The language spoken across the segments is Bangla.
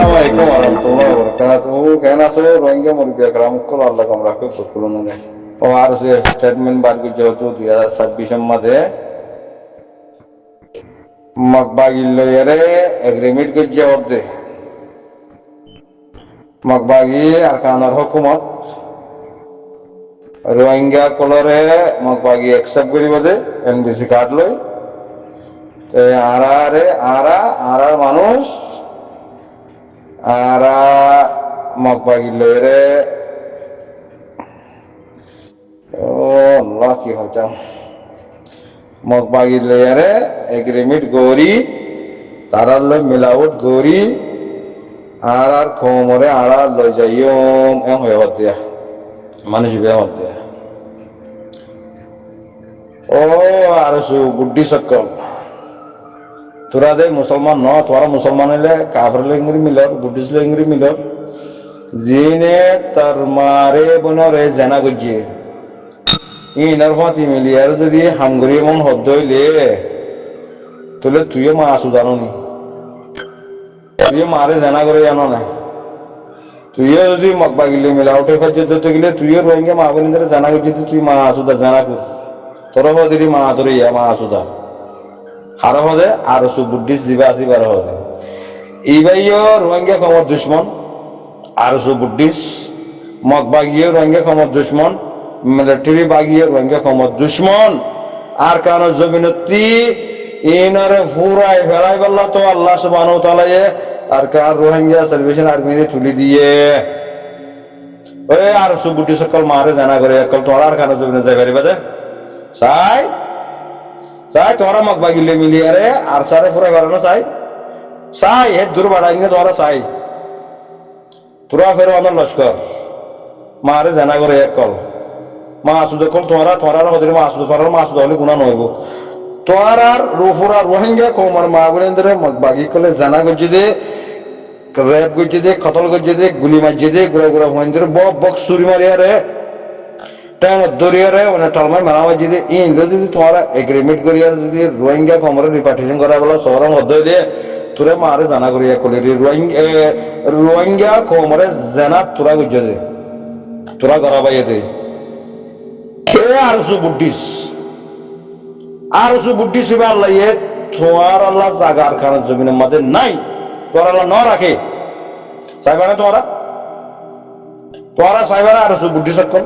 Assalamualaikum warahmatullahi wabarakatuh. Kena so rohingya murid akram ko Allah kamra ko kulun ne. O আর স্টেটমেন্ট বার কি যেহেতু 2026 এর মধ্যে মগবাগিল এরে এগ্রিমেন্ট কি জবাব দে মগবাগি আর কানার হুকুমত রোহিঙ্গা কলরে মগবাগি অ্যাকসেপ্ট করিব দে এনবিসি কার্ড লই আরা মানুষ আরা মগবাগিল এরে Allah ki hocam মগবাগি লেয়ারে এগ্রিমেন্ট গরি তারাল মিলাউট গরি আর খমরে আড়া লই যাইম এম হয়ে হতিয়া মানুষ বে হতিয়া ও আর সু বুদ্ধি সকল তোরা দে মুসলমান ন তোরা মুসলমান হইলে কাফর লেঙ্গরি মিলর বুদ্ধিস্ট লেঙ্গরি মিলর জিনে তার মারে বনরে জানা গজিয়ে ইনার ফাতি মিলি আর যদি হাঙ্গরি মন হদ্দ হইলে তাহলে তুইও মা আসু জানো নি তুইও মারে জানা করে জানো না তুইও যদি মগবাগিলে মিলা উঠে খাদ্য গেলে তুইও রোহিঙ্গা মা বোনদের জানা করছি তুই মা আসুদা জানা কর তোর হদিরি মা ধরে ইয়া মা আসুদা হার হদে আর সু বুদ্ধিস দিবা আসি বার হদে এইবাইও রোহিঙ্গা কমর দুশ্মন আর সু বুদ্ধিস মগবাগিও রোহিঙ্গা কমর দুশ্মন মিলিটারি বাগিয়ে রোহিঙ্গা কমর দুশ্মন আর কারণ জমিনতি ইনারে ফুরাই ফেরাই বললা তো আল্লাহ সুবহানাহু ওয়া তাআলা আর কার রোহিঙ্গা সালভেশন আর্মিরে তুলি দিয়ে ওই আর সুবুটি সকল মারে জানা করে একল তোরা আর কারণ জমিনে যাই পারিবা দে চাই তোরা মগবাগিলে মিলিয়ে রে আর সারে ফুরাই পারে না চাই হে দূর বাড়াই না তোরা চাই তোরা ফেরো আমার লস্কর মারে জানা করে একল মা আসুদ কল তোরা হদিরে মা আসুদ হলে গুণা নইব তোরা রুফুরা রোহিঙ্গা কৌমার মা বোনেদের মগবাগি কলে জানা গজ্জি দে রেপ গজ্জি দে কতল গজ্জি দে গুলি মারজি দে গুড়া হইন্দের বক সুরি মারিয়া রে টাইম দরিয়া রে মানে টলমাই মারা মারজি দে ইন যদি তোরা এগ্রিমেন্ট করিয়া যদি রোহিঙ্গা কৌমার রিপার্টিশন করা বলা শহর মধ্যে দিয়ে তোরে মারে জানা করিয়া কলে রোহিঙ্গা কৌমারে জানা তোরা গজ্জি দে তোরা গড়া বাইয়ে দে আরসু বুদ্ধিস আল্লাহ তোমার আল্লাহ জাগার কারণ জমিনের মধ্যে নাই তোর আল্লাহ ন রাখে চাইবানা তোরা চাইবানা আরসু বুদ্ধি সকল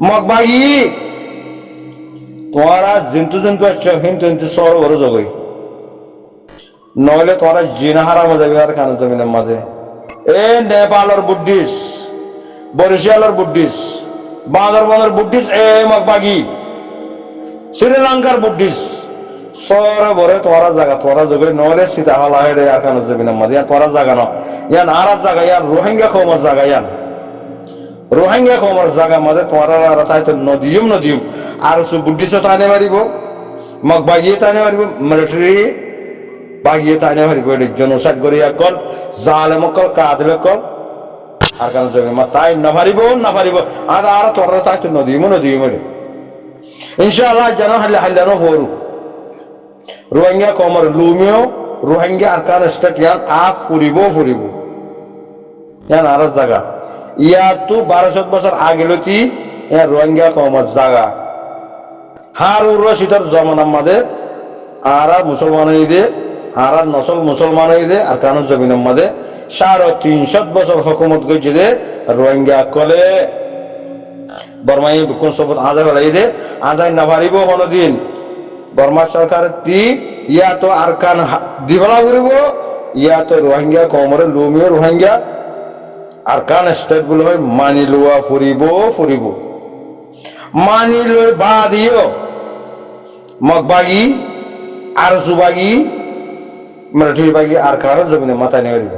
মগবাগি তোরা জন্তু আসছো কিন্তু সর বড় জগই নইলে তোরা জিনা হারাম যাবে আর কারণ জমিনের মধ্যে এ নেপালের বুদ্ধিস বরিশালের বুদ্ধিস বাঁদরবনের বুদ্ধিস এ মগবাগি শ্রীলঙ্কার বুদ্ধিস সরে বরে তোরা জায়গা তোরা জগে নরে সীতা হলা হেডে আর কানো জমিনের মধ্যে তোরা জায়গা ন ইয়ান আর জায়গা ইয়ান রোহিঙ্গা কমর জায়গা ইয়ান রোহিঙ্গা কমর জায়গা মধ্যে তোরা আর তাই তো নদীম আর সু বুদ্ধিস টানে মারিব মগবাগিয়ে টানে মারিব মিলিটারি বাগিয়ে টানে মারিব এর জনসাদ গরিয়া কল জালেম কল কাদিল কল আর কারণ জমি মা তাই না পারিব আর তোরা তাই তো নদীম ইনশাআল্লাহ জানো হাল্লানো ফরু রোহিঙ্গা কমর লুমিও রোহিঙ্গা আর কার স্টেট ইয়ান আফ ফুরিব ইয়ান আর জায়গা ইয়া তো 1200 বছর আগে লতি ইয়া রোহিঙ্গা কমর জায়গা হারুর রশিদের জমানার মধ্যে আর মুসলমান হইদে আর নসল মুসলমান হইদে আর কারণ জমিনের মধ্যে 350 বছর হুকুমত গইছে দে রোহিঙ্গা কলে বর্মাই কোন সবত আজা হলাই দে আজাই না পারিব কোনদিন বর্মা সরকার ইয়া তো আর কান দিবলা করিব ইয়া তো রোহিঙ্গা কমরে লুমিও রোহিঙ্গা আর কান স্টেট গুলো মানি লওয়া ফুরিব মানি লই বাদিও মগবাগি আর সুবাগি মিলিটারি বাগি আর কার জমিনে মাথা নেওয়ারিব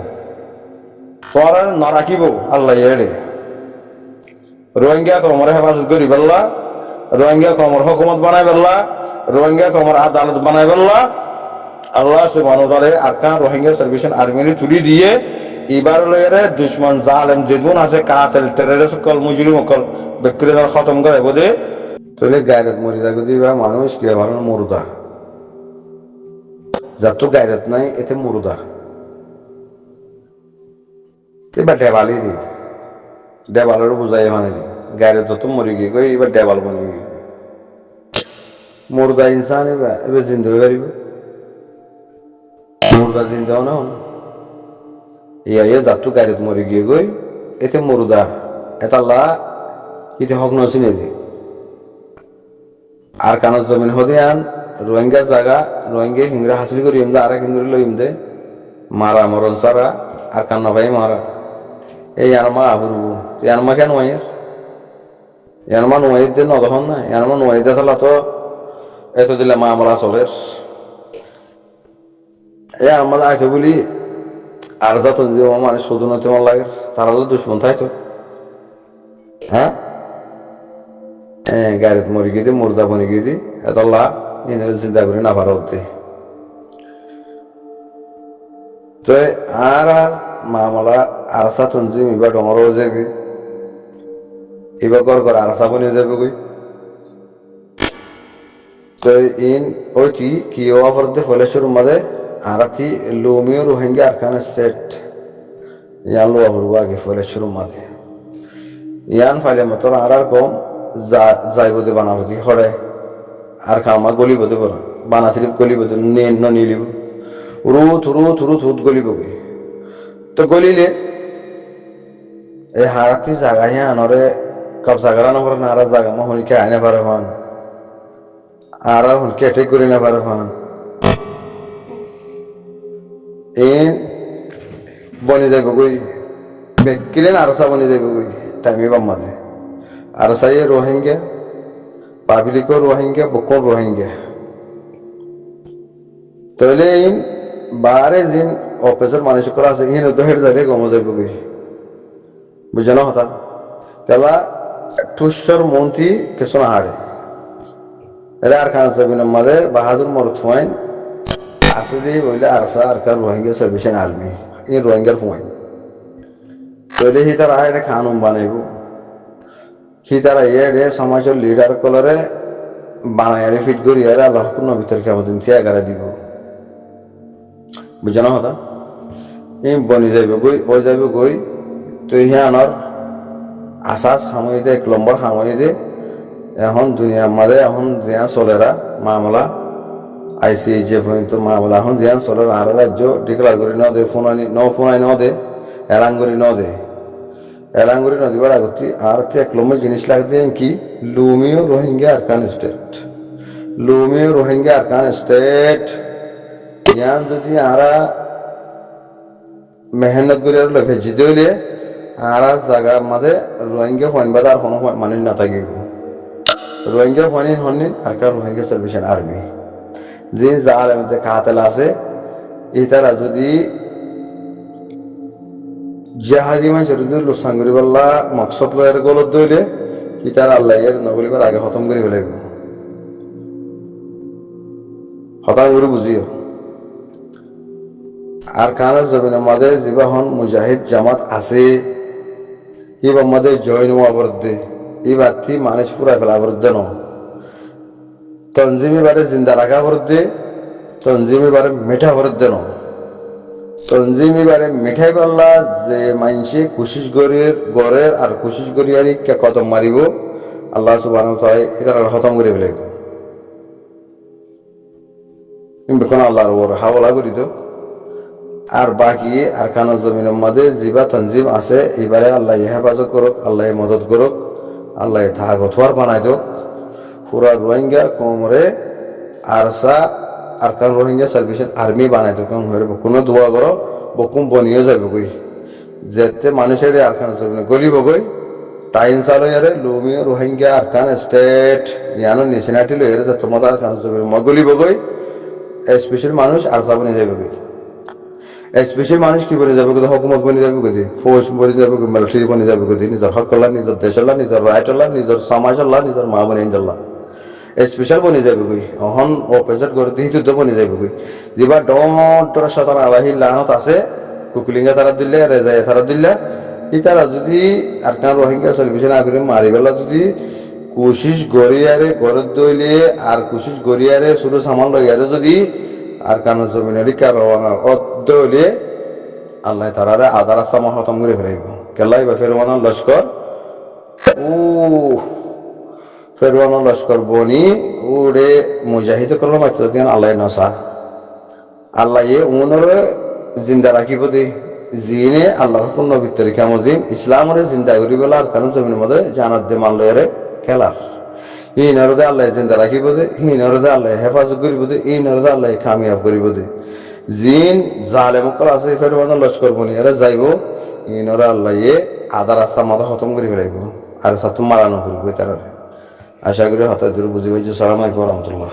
তোরা না রাখিব আল্লাহ এড়ে রোহিঙ্গা কমর হেফাজত করি বেল্লা রোহিঙ্গা কমর হুকুমত বানাই বেল্লা রোহিঙ্গা কমর আদালত বানাই বেল্লা আল্লাহ সুবহানাহু ওয়া তাআলা আরকান রোহিঙ্গা সার্ভিসন আর্মিনি তুলি দিয়ে এবার লয়েরে দুশমন জালেম যেগুন আছে কাতেল টেররিস্ট কল মুজরিম কল ব্যক্তিরা খতম করে বদে তোলে গায়রত মরি যাগো দিবা মানুষ কি আমার মুরদা যাতো গায়রত নাই এতে মুরদা এবার ডেবালি দি ডেবালেরও বুঝাই মানে গাড়ি যত মরি গিয়ে গই এবার ডেবাল বনি গিয়ে মুর্দা ইনসান এবার এবার জিন্দা হয়ে পারিব মুর্দা জিন্দাও না ইয়ে যাত্রু গাড়িত মরি গিয়ে গই এতে মুর্দা এটা লা ইতে হক নসিনে দি আর কানত জমিন হদে আন রোহিঙ্গা জায়গা রোহিঙ্গা হিংরা হাসিল করি ইমদে আর হিংরি লইম দে মারা মরণ সারা আর কান্না ভাই মারা এই আনমা আবরু আনমা কেন ওয়াইয়ের এনমা নোয়াইদ দে নদহন না এনমা নোয়াইদ দে তাহলে তো এত দিলে মামলা চলের এই আমার আইতো বলি আর যত মানে শোধন হতে আমার লাগে তারা দুশ্মন থাইতো হ্যাঁ গাড়িত মরি গিয়ে মুর্দা বনি গিয়ে দি এতলা এনের চিন্তা করি না পারা হতে তো আর মামলা আর সাতঞ্জি এবার ডমরও যাবে এবার কর আর সাবনে যাবে কই তো ইন ওইটি কি অফার দে ফলেশ্বর মাঝে আরাতি লোমিও রোহিঙ্গা আরকান স্টেট ইয়ান লো হরবা গে ফলেশ্বর মাঝে ইয়ান ফাইলে মতর আর কম যাইব দে বানাবতি হরে আর খামা গলিব দে বানা সিরিফ গলিব দে নিলিব রুত গলিব গে তো গলিলে এই হারাতি জায়গায় আনরে কবজা করা না পারে না আর জায়গা মা হনিকে আইনে পারে হন আর হনকে এটাই করি না পারে হন এই বনি যাইব গই বেকিলেন আরসা বনি যাইব গই টাইমে বাম মাঝে আরসাই রোহিঙ্গা পাবলিকও রোহিঙ্গা বকন রোহিঙ্গা তাহলে ইন বারে জিন অফিসের মানুষ করা আছে ইন তো হেড যাবে গম যাইব গই বুঝানো হতা কেলা টুশ্বর মন্ত্রী কেসন হাড়ে এটা আর খান সাবিনের মাঝে বাহাদুর মরদ ফুয়াইন আছে দিয়ে বললে আরসা আর কার রোহিঙ্গা সার্ভিসেন আর্মি এই রোহিঙ্গার ফুয়াইন তৈরি হি তারা এটা খানুন বানাইব হি তারা এ সমাজের লিডার কলরে বানায়ারে ফিট করি আর আল্লাহ কোনো ভিতর কেমন দিন থিয়া গাড়া দিব বুঝানো হতা এই বনি যাইব গই ওই যাইব গই তুই হে আনর আসাস খামই দে এক নম্বর খামই দে এখন দুনিয়ার মাঝে এখন জিয়া চলেরা মামলা আইসি যে পর্যন্ত মামলা এখন জিয়া চলেরা আর রাজ্য ডিক্লার করি ন দে ফোনাই ন দে এলাঙ্গুরি ন দে এলাঙ্গুরি ন দিবার আগতি আর এক নম্বর জিনিস লাগতে কি লুমিও রোহিঙ্গা আরকান স্টেট লুমিও রোহিঙ্গা আরকান স্টেট ইয়ান যদি আরা মেহনত করে লফে জিতে হইলে আর জায়গার মাঝে রোহিঙ্গা ফাইন বাদে আর কোনো মানি না থাকিব রোহিঙ্গা ফাইন হনিন আর কার রোহিঙ্গা সার্ভিসেন আর্মি যে যার মধ্যে কাতেলা আছে এই তারা যদি জাহাজি মানুষের যদি লোকসান করি বললা মকসদ লয়ের গলত দইলে কি তার আল্লাহ এর নগলিবার আগে খতম করে ফেলে হতাম করে বুঝিও আর কানের জমিনের মাঝে জীবাহন মুজাহিদ জামাত আছে এবার মাঝে জয়েন হওয়া বর্দে এবার থি মানুষ ফুরাই ফেলা বর্দে ন তঞ্জিমি বারে জিন্দা রাখা বর্দে তঞ্জিমি বারে মিঠা বর্দে ন তঞ্জিমি বারে মিঠাই পাল্লা যে মাইনসে কুশিস গড়ের আর কুশিস গড়িয়ারি কে কদম মারিব আল্লাহ সুবহানাহু ওয়া তাআলা এটার খতম করে ফেলে বেকন আল্লাহর ওর হাওলা করি তো আর বাকি আর কানের জমিনের মাঝে জিবা তঞ্জিম আছে এবারে আল্লাহ হেফাজত করুক আল্লাহ মদত করুক আল্লাহ থাকতোয়ার বানাই দোক পুরা রোহিঙ্গা কোমরে আরসা আর কান রোহিঙ্গা সার্ভিসের আর্মি বানাই দোক কোনো দোয়া করো বকুম বনিয়ে যাবে গই যেতে মানুষের আর কানের জমিনে গলিব গই টাইন চালো ইয়ারে লুমিও রোহিঙ্গা আর কান স্টেট ইয়ানো নিচিনাটি লইয়ারে যে তোমাদের আর কানের জমিনে গলিব গই স্পেশাল মানুষ আরসা বনে যাবে গই স্পেশাল মানুষ কি বনে যাবে হকুমত বনে যাবে গতি ফৌজ বনে যাবে মিলিটারি বনে যাবে গতি নিজের হক আল্লাহ নিজের দেশ আল্লাহ নিজের রাইট আল্লাহ নিজের সমাজ আল্লাহ নিজের মা বনে আল্লাহ স্পেশাল বনে যাবে গই অহন অপেজার করে দিই তো বনে যাবে গই যেবা ডর শতান আলাহি লানত আছে কুকুলিঙ্গা তারা দিলে রেজায় তারা দিলে ই তারা যদি আর কান রোহিঙ্গা সার্ভিসে না করে মারি বেলা যদি কোশিশ গড়িয়ারে গড়ত দইলে আর কোশিশ গড়িয়ারে শুধু সামান লইয়ারে যদি আর কানের জমিনারি কারণ অদ্দলে আল্লাহ তারারে আধা রাস্তা মা খতম করে ফেলাইব কেলাই বা ফেরওয়ানোর লস্কর ও ফেরওয়ানোর লস্কর বনি ওরে মুজাহিদ করলো মাত্র দিন আল্লাহ নসা আল্লাহ উমনরে জিন্দা রাখিব দে জিনে আল্লাহর পূর্ণ ভিতরে কেমন দিন ইসলামরে জিন্দা করি বলে আর কারণ জমির মধ্যে জানার দে মানলয়ের খেলার এই নরদে আল্লাহ জিন্দা রাখিব দে এই নরদে আল্লাহ হেফাজত করিব দে এই নরদে আল্লাহ কামিয়াব করিব দে জিন জালে মকর আছে ফেরওয়ান লস্কর বনি এরা যাইব এই নরে আল্লাহ আধা রাস্তা মাথা খতম করে ফেলাইব আর সাথে মারানো করবো তারা আশা করি হঠাৎ দূর বুঝি পাইছি সালাম আলাইকুম রহমতুল্লাহ।